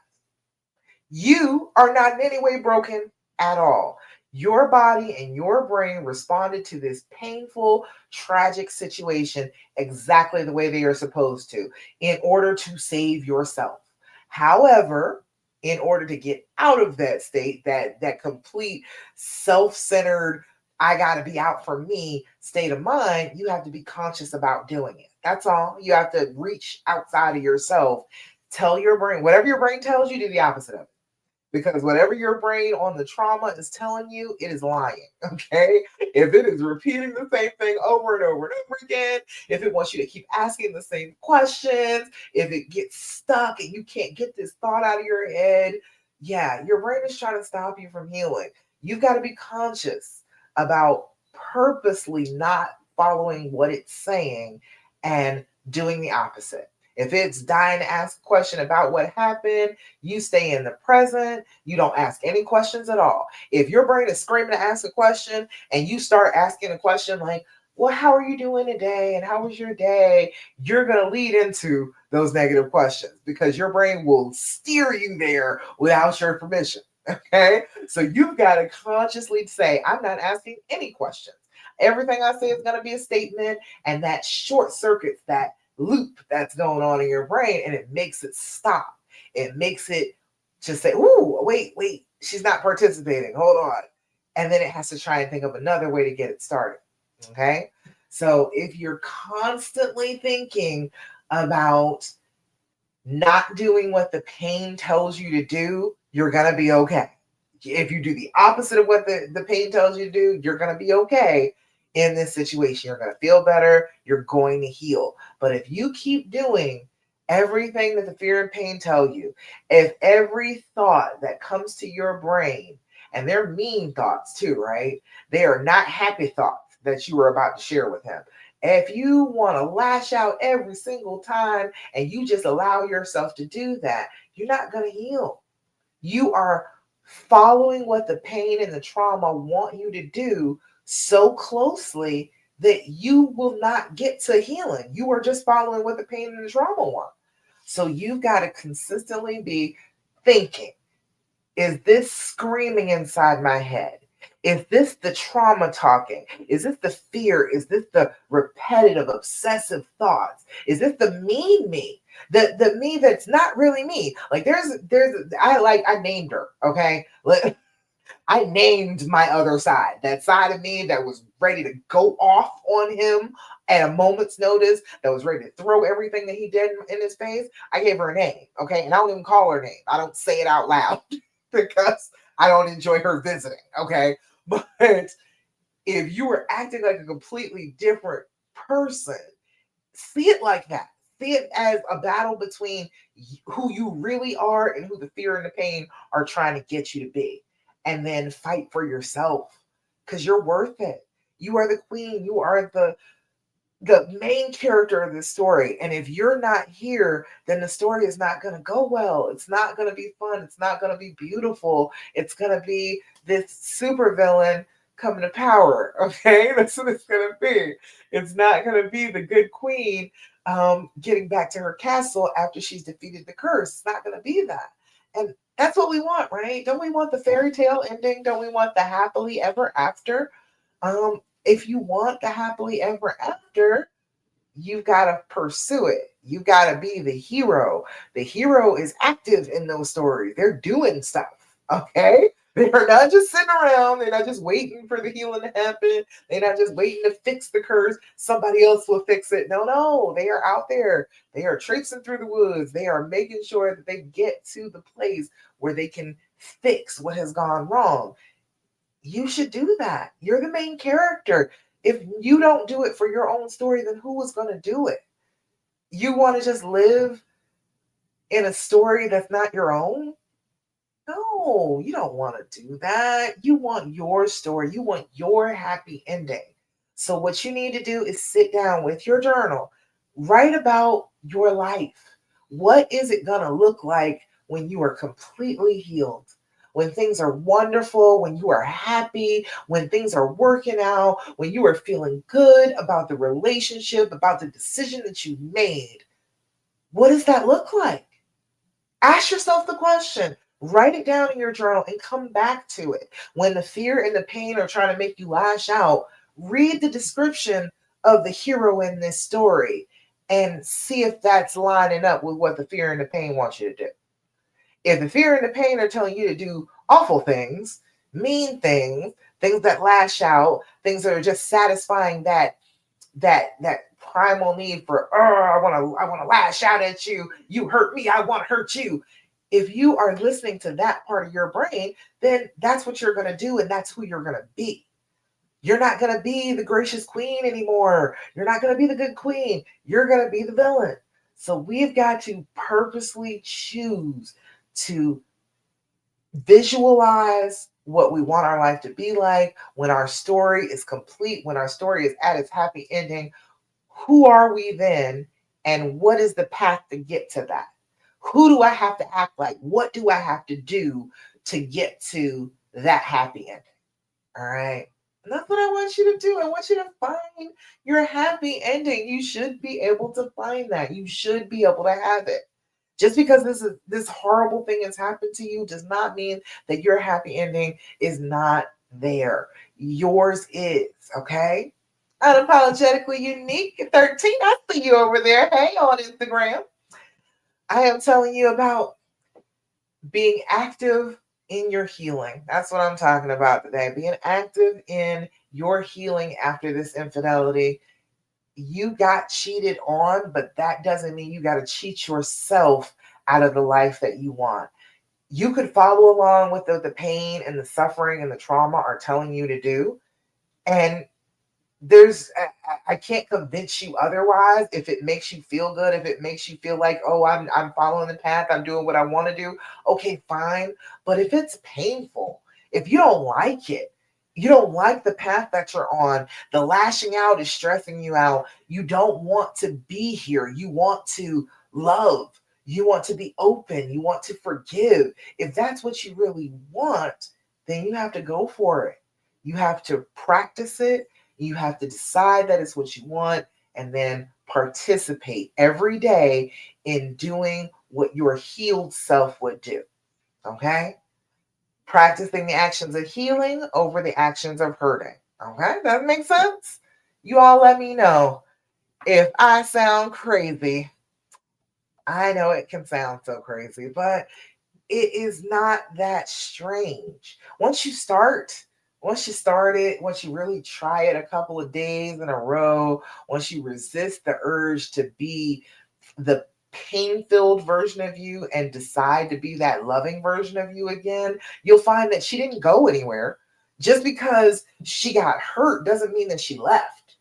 You are not in any way broken at all. Your body and your brain responded to this painful, tragic situation exactly the way they are supposed to in order to save yourself. However, in order to get out of that state, that complete self-centered, I got to be out for me state of mind, you have to be conscious about doing it. That's all. You have to reach outside of yourself. Tell your brain, whatever your brain tells you, do the opposite of it, because whatever your brain on the trauma is telling you, it is lying. Okay. If it is repeating the same thing over and over and over again, if it wants you to keep asking the same questions, if it gets stuck and you can't get this thought out of your head, yeah, your brain is trying to stop you from healing. You've got to be conscious about purposely not following what it's saying and doing the opposite. If it's dying to ask a question about what happened, you stay in the present. You don't ask any questions at all. If your brain is screaming to ask a question and you start asking a question like, well, how are you doing today? And how was your day? You're going to lead into those negative questions because your brain will steer you there without your permission. Okay. So you've got to consciously say, I'm not asking any questions. Everything I say is going to be a statement, and that short circuits that loop that's going on in your brain, and it makes it stop. It makes it just say, ooh, wait, she's not participating. Hold on. And then it has to try and think of another way to get it started. Okay. So if you're constantly thinking about not doing what the pain tells you to do, you're going to be okay. If you do the opposite of what the pain tells you to do, you're going to be okay in this situation. You're going to feel better. You're going to heal. But if you keep doing everything that the fear and pain tell you, if every thought that comes to your brain, and they're mean thoughts too, right? They are not happy thoughts that you were about to share with him. If you want to lash out every single time and you just allow yourself to do that, you're not going to heal. You are following what the pain and the trauma want you to do so closely that you will not get to healing. You are just following what the pain and the trauma want. So you've got to consistently be thinking, is this screaming inside my head? Is this the trauma talking? Is this the fear? Is this the repetitive, obsessive thoughts? Is this the mean me? The me that's not really me. Like I named her, okay? I named my other side, that side of me that was ready to go off on him at a moment's notice, that was ready to throw everything that he did in his face. I gave her a name, okay? And I don't even call her name. I don't say it out loud because I don't enjoy her visiting, okay? But if you were acting like a completely different person, see it like that. See it as a battle between who you really are and who the fear and the pain are trying to get you to be. And then fight for yourself because you're worth it. You are the queen. You are the main character of this story. And if you're not here, then the story is not going to go well. It's not going to be fun. It's not going to be beautiful. It's going to be this super villain coming to power. Okay. That's what it's going to be. It's not going to be the good queen getting back to her castle after she's defeated the curse. It's not going to be that. And that's what we want, right? Don't we want the fairy tale ending? Don't we want the happily ever after? If you want the happily ever after, you've got to pursue it. You've got to be the hero. The hero is active in those stories. They're doing stuff. Okay. They are not just sitting around. They're not just waiting for the healing to happen. They're not just waiting to fix the curse. Somebody else will fix it. No. They are out there. They are traipsing through the woods. They are making sure that they get to the place where they can fix what has gone wrong. You should do that. You're the main character. If you don't do it for your own story, then who is going to do it? You want to just live in a story that's not your own? No, you don't want to do that. You want your story. You want your happy ending. So what you need to do is sit down with your journal, write about your life. What is it going to look like when you are completely healed, when things are wonderful, when you are happy, when things are working out, when you are feeling good about the relationship, about the decision that you made. What does that look like? Ask yourself the question. Write it down in your journal and come back to it. When the fear and the pain are trying to make you lash out, read the description of the hero in this story and see if that's lining up with what the fear and the pain wants you to do. If the fear and the pain are telling you to do awful things, mean things, things that lash out, things that are just satisfying that primal need for, oh, I want to lash out at you. You hurt me, I want to hurt you. If you are listening to that part of your brain, then that's what you're going to do and that's who you're going to be. You're not going to be the gracious queen anymore. You're not going to be the good queen. You're going to be the villain. So we've got to purposely choose to visualize what we want our life to be like when our story is complete, when our story is at its happy ending. Who are we then? And what is the path to get to that? Who do I have to act like? What do I have to do to get to that happy ending? All right. And that's what I want you to do. I want you to find your happy ending. You should be able to find that. You should be able to have it. Just because this horrible thing has happened to you does not mean that your happy ending is not there. Yours is, okay? Unapologetically unique 13. I see you over there. Hey, on Instagram. I am telling you about being active in your healing. That's what I'm talking about today. Being active in your healing after this infidelity. You got cheated on, but that doesn't mean you got to cheat yourself out of the life that you want. You could follow along with the pain and the suffering and the trauma are telling you to do. And there's I can't convince you otherwise. If it makes you feel good, if it makes you feel like, oh, I'm following the path, I'm doing what I want to do, okay, fine. But if it's painful, if you don't like it, you don't like the path that you're on, the lashing out is stressing you out, you don't want to be here, you want to love, you want to be open, you want to forgive. If that's what you really want, then you have to go for it. You have to practice it. You have to decide that it's what you want and then participate every day in doing what your healed self would do. Okay? Practicing the actions of healing over the actions of hurting. Okay? That makes sense? You all let me know if I sound crazy. I know it can sound so crazy, but it is not that strange. Once you start it, once you really try it a couple of days in a row, once you resist the urge to be the pain filled version of you and decide to be that loving version of you again, you'll find that she didn't go anywhere. Just because she got hurt doesn't mean that she left.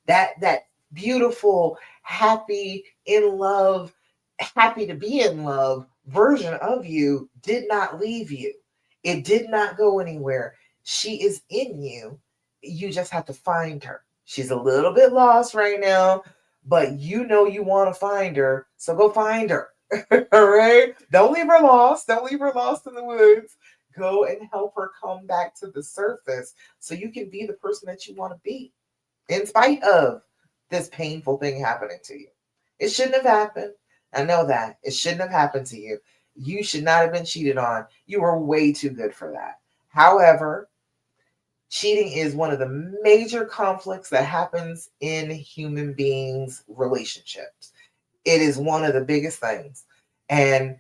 That beautiful, happy, in love, happy to be in love version of you did not leave you. It did not go anywhere. She is in you. You just have to find her. She's a little bit lost right now, but you know you want to find her. So go find her. All right? Don't leave her lost. Don't leave her lost in the woods. Go and help her come back to the surface so you can be the person that you want to be in spite of this painful thing happening to you. It shouldn't have happened. I know that. It shouldn't have happened to you. You should not have been cheated on. You were way too good for that. However, cheating is one of the major conflicts that happens in human beings' relationships. It is one of the biggest things. And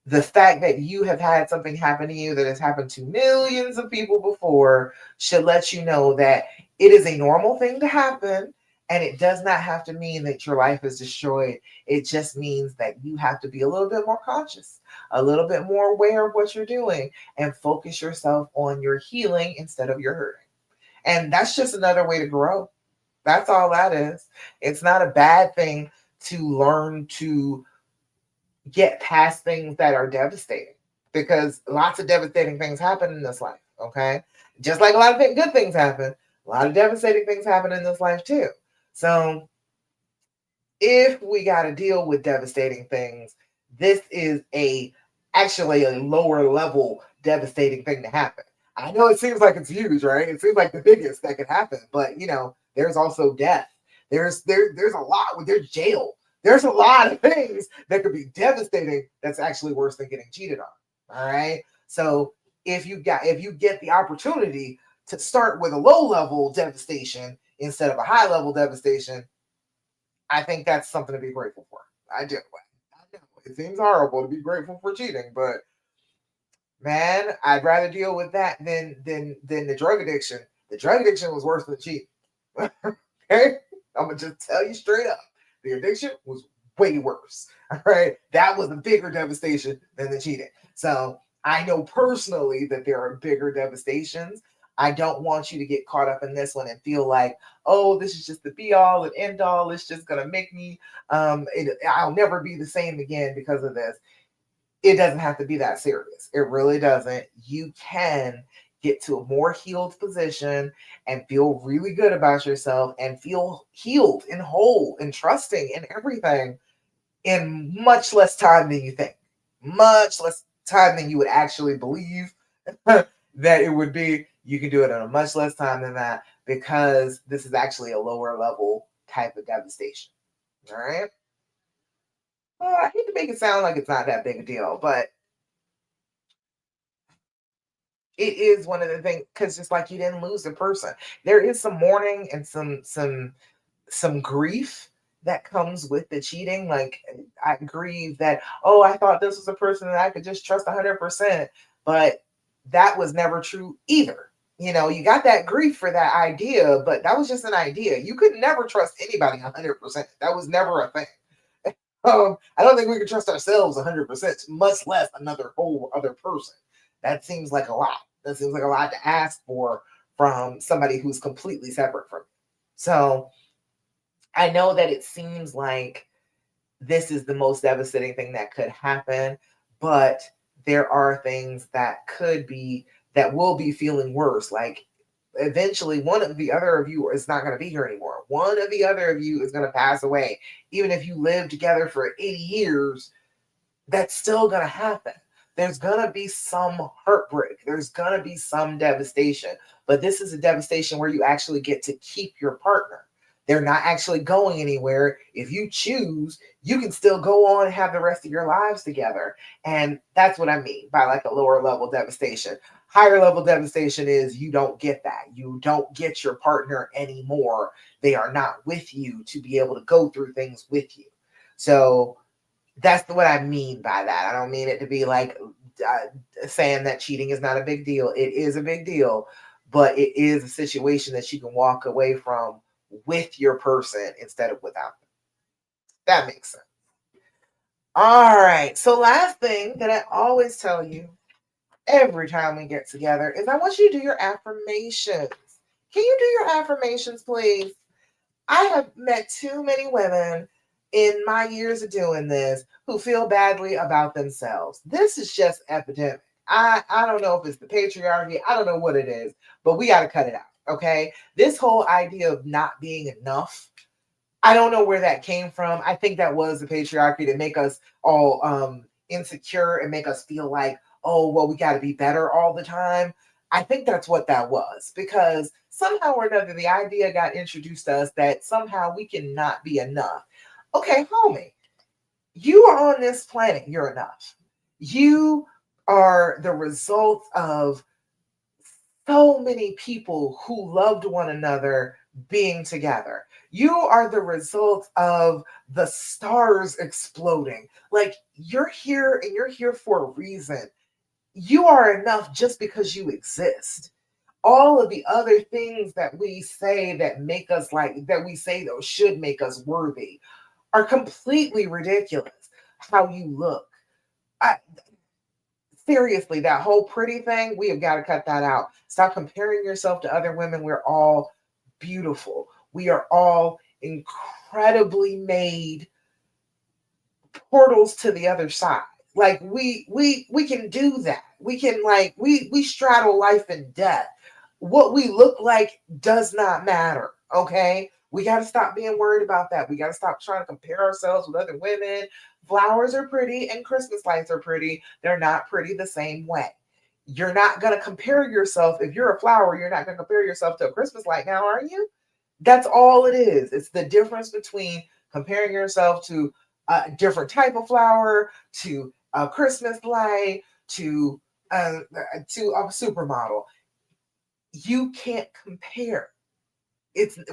the fact that you have had something happen to you that has happened to millions of people before should let you know that it is a normal thing to happen. And it does not have to mean that your life is destroyed. It just means that you have to be a little bit more conscious, a little bit more aware of what you're doing, and focus yourself on your healing instead of your hurting. And that's just another way to grow. That's all that is. It's not a bad thing to learn to get past things that are devastating because lots of devastating things happen in this life. Okay. Just like a lot of good things happen, a lot of devastating things happen in this life too. So if we got to deal with devastating things, this is a actually a lower level devastating thing to happen. I know it seems like it's huge, right? It seems like the biggest that could happen, but there's also death. There's a lot. There's jail. There's a lot of things that could be devastating. That's actually worse than getting cheated on. All right. So if you get the opportunity to start with a low level devastation instead of a high level devastation, I think that's something to be grateful for. I do. I know it seems horrible to be grateful for cheating, but man, I'd rather deal with that than the drug addiction. The drug addiction was worse than cheating. Okay, I'm gonna just tell you straight up, the addiction was way worse. All right, that was a bigger devastation than the cheating. So I know personally that there are bigger devastations. I don't want you to get caught up in this one and feel like, oh, this is just the be all and end all. It's just gonna make me, I'll never be the same again because of this. It doesn't have to be that serious. It really doesn't. You can get to a more healed position and feel really good about yourself and feel healed and whole and trusting and everything in much less time than you think. Much less time than you would actually believe that it would be. You can do it in a much less time than that because this is actually a lower level type of devastation. All right. I hate to make it sound like it's not that big a deal, but it is one of the things because just like you didn't lose a person, there is some mourning and some grief that comes with the cheating. Like I grieve that, oh, I thought this was a person that I could just trust 100%, but that was never true either. You got that grief for that idea, but that was just an idea. You could never trust anybody 100%. That was never a thing. I don't think we can trust ourselves 100%, much less another whole other person. That seems like a lot. That seems like a lot to ask for from somebody who's completely separate from you. So I know that it seems like this is the most devastating thing that could happen, but there are things that will be feeling worse. Like eventually one of the other of you is not going to be here anymore. One of the other of you is going to pass away. Even if you live together for 80 years, that's still going to happen. There's going to be some heartbreak. There's going to be some devastation. But this is a devastation where you actually get to keep your partner. They're not actually going anywhere. If you choose, you can still go on and have the rest of your lives together. And that's what I mean by like a lower level devastation. Higher level devastation is you don't get that. You don't get your partner anymore. They are not with you to be able to go through things with you. So that's what I mean by that. I don't mean it to be like saying that cheating is not a big deal. It is a big deal, but it is a situation that you can walk away from with your person instead of without them. That makes sense. All right. So last thing that I always tell you every time we get together is I want you to do your affirmations. Can you do your affirmations, please? I have met too many women in my years of doing this who feel badly about themselves. This is just epidemic. I don't know if it's the patriarchy. I don't know what it is, but we got to cut it out. Okay. This whole idea of not being enough, I don't know where that came from. I think that was the patriarchy to make us all insecure and make us feel like, oh, well, we got to be better all the time. I think that's what that was because somehow or another, the idea got introduced to us that somehow we cannot be enough. Okay, homie, you are on this planet. You're enough. You are the result of so many people who loved one another being together. You are the result of the stars exploding. Like you're here and you're here for a reason. You are enough just because you exist. All of the other things that we say that make us like that we say that should make us worthy are completely ridiculous. How you look. I, Seriously, that whole pretty thing, we have got to cut that out. Stop comparing yourself to other women. We're all beautiful. We are all incredibly made portals to the other side. Like we can do that. We can like we straddle life and death. What we look like does not matter. Okay. We got to stop being worried about that. We got to stop trying to compare ourselves with other women. Flowers are pretty and Christmas lights are pretty. They're not pretty the same way. You're not going to compare yourself. If you're a flower, you're not going to compare yourself to a Christmas light now, are you? That's all it is. It's the difference between comparing yourself to a different type of flower, to a Christmas light, uh, to a supermodel. You can't compare.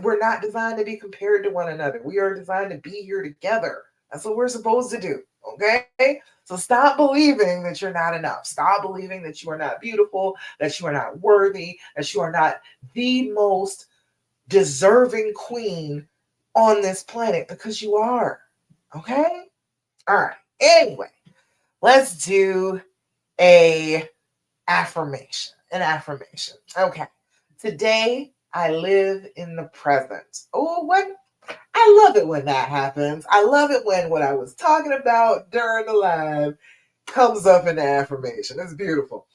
We're not designed to be compared to one another. We are designed to be here together. That's what we're supposed to do. Okay? So stop believing that you're not enough. Stop believing that you are not beautiful, that you are not worthy, that you are not the most deserving queen on this planet, because you are. Okay? All right. Anyway, let's do a affirmation. An affirmation. Okay. Today I live in the present. Oh, what? I love it when that happens. I love it when what I was talking about during the live comes up in the affirmation. It's beautiful.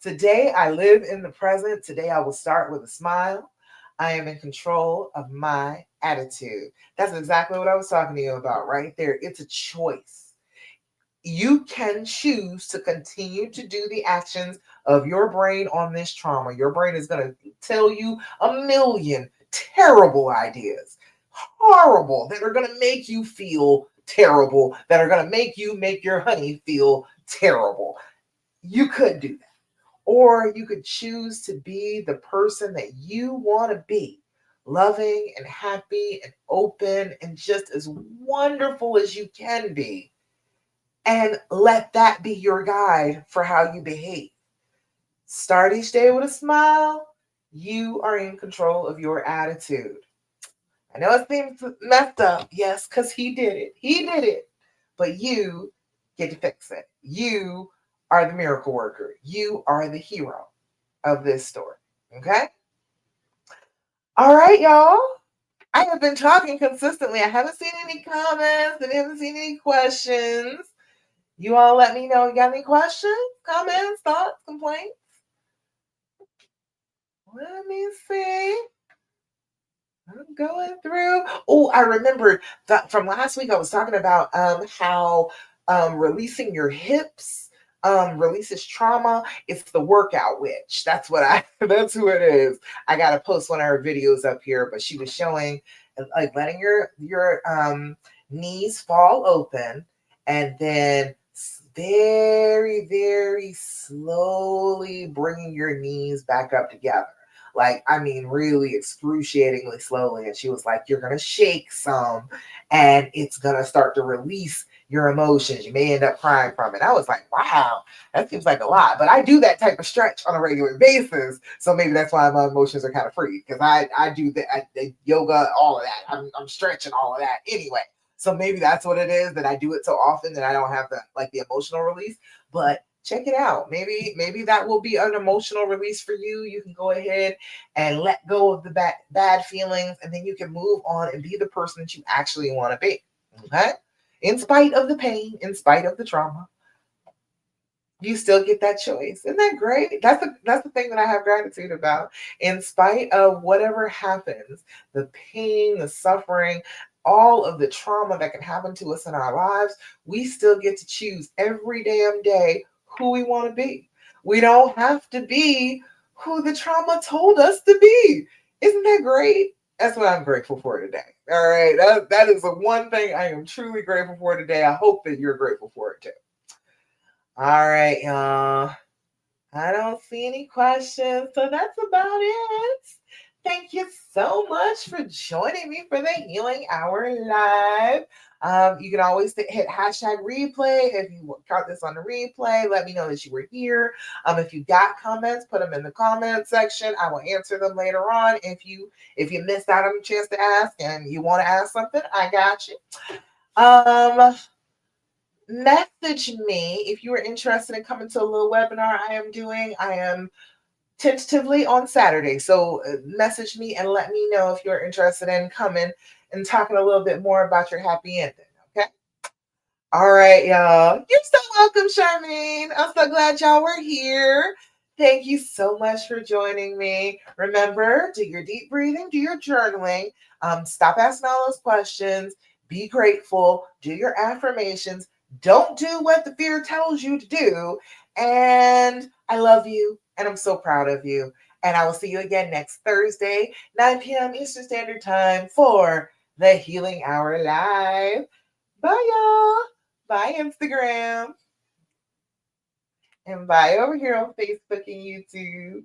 Today I live in the present. Today I will start with a smile. I am in control of my attitude. That's exactly what I was talking to you about right there. It's a choice. You can choose to continue to do the actions of your brain on this trauma. Your brain is going to tell you a million terrible ideas, horrible, that are going to make you feel terrible, that are going to make you make your honey feel terrible. You could do that. Or you could choose to be the person that you want to be, loving and happy and open and just as wonderful as you can be. And let that be your guide for how you behave. Start each day with a smile. You are in control of your attitude. I know it seems messed up, yes, because he did it. He did it. But you get to fix it. You are the miracle worker. You are the hero of this story. Okay? All right, y'all. I have been talking consistently. I haven't seen any comments and haven't seen any questions. You all let me know. You got any questions, comments, thoughts, complaints? Let me see. I'm going through. Oh, I remembered that from last week. I was talking about how releasing your hips releases trauma. It's the workout witch. That's what I. That's who it is. I gotta post one of her videos up here, but she was showing like letting your knees fall open, and then very very slowly bringing your knees back up together, like, I mean, really excruciatingly slowly. And she was like, you're going to shake some and it's going to start to release your emotions. You may end up crying from it. I was like, wow, that seems like a lot. But I do that type of stretch on a regular basis. So maybe that's why my emotions are kind of free, because I do the yoga, all of that. I'm stretching all of that anyway. So maybe that's what it is, that I do it so often that I don't have the emotional release. But check it out. Maybe that will be an emotional release for you. You can go ahead and let go of the bad feelings, and then you can move on and be the person that you actually want to be. Okay? In spite of the pain, in spite of the trauma, you still get that choice. Isn't that great? That's the thing that I have gratitude about. In spite of whatever happens, the pain, the suffering, all of the trauma that can happen to us in our lives, we still get to choose every damn day who we want to be. We don't have to be who the trauma told us to be. Isn't that great? That's what I'm grateful for today. All right. That is the one thing I am truly grateful for today. I hope that you're grateful for it too. All right, y'all. I don't see any questions, so that's about it. Thank you so much for joining me for the Healing Hour Live. You can always hit hashtag replay if you caught this on the replay. Let me know that you were here. If you got comments, put them in the comment section. I will answer them later on. If you missed out on a chance to ask and you want to ask something, I got you. Message me if you are interested in coming to a little webinar I am doing. I am tentatively on Saturday. So message me and let me know if you're interested in coming and talking a little bit more about your happy ending. Okay. All right, y'all. You're so welcome, Charmaine. I'm so glad y'all were here. Thank you so much for joining me. Remember, do your deep breathing, do your journaling. Stop asking all those questions. Be grateful. Do your affirmations. Don't do what the fear tells you to do. And I love you and I'm so proud of you. And I will see you again next Thursday, 9 p.m. Eastern Standard Time for the Healing Hour Live. Bye, y'all. Bye, Instagram. And bye over here on Facebook and YouTube.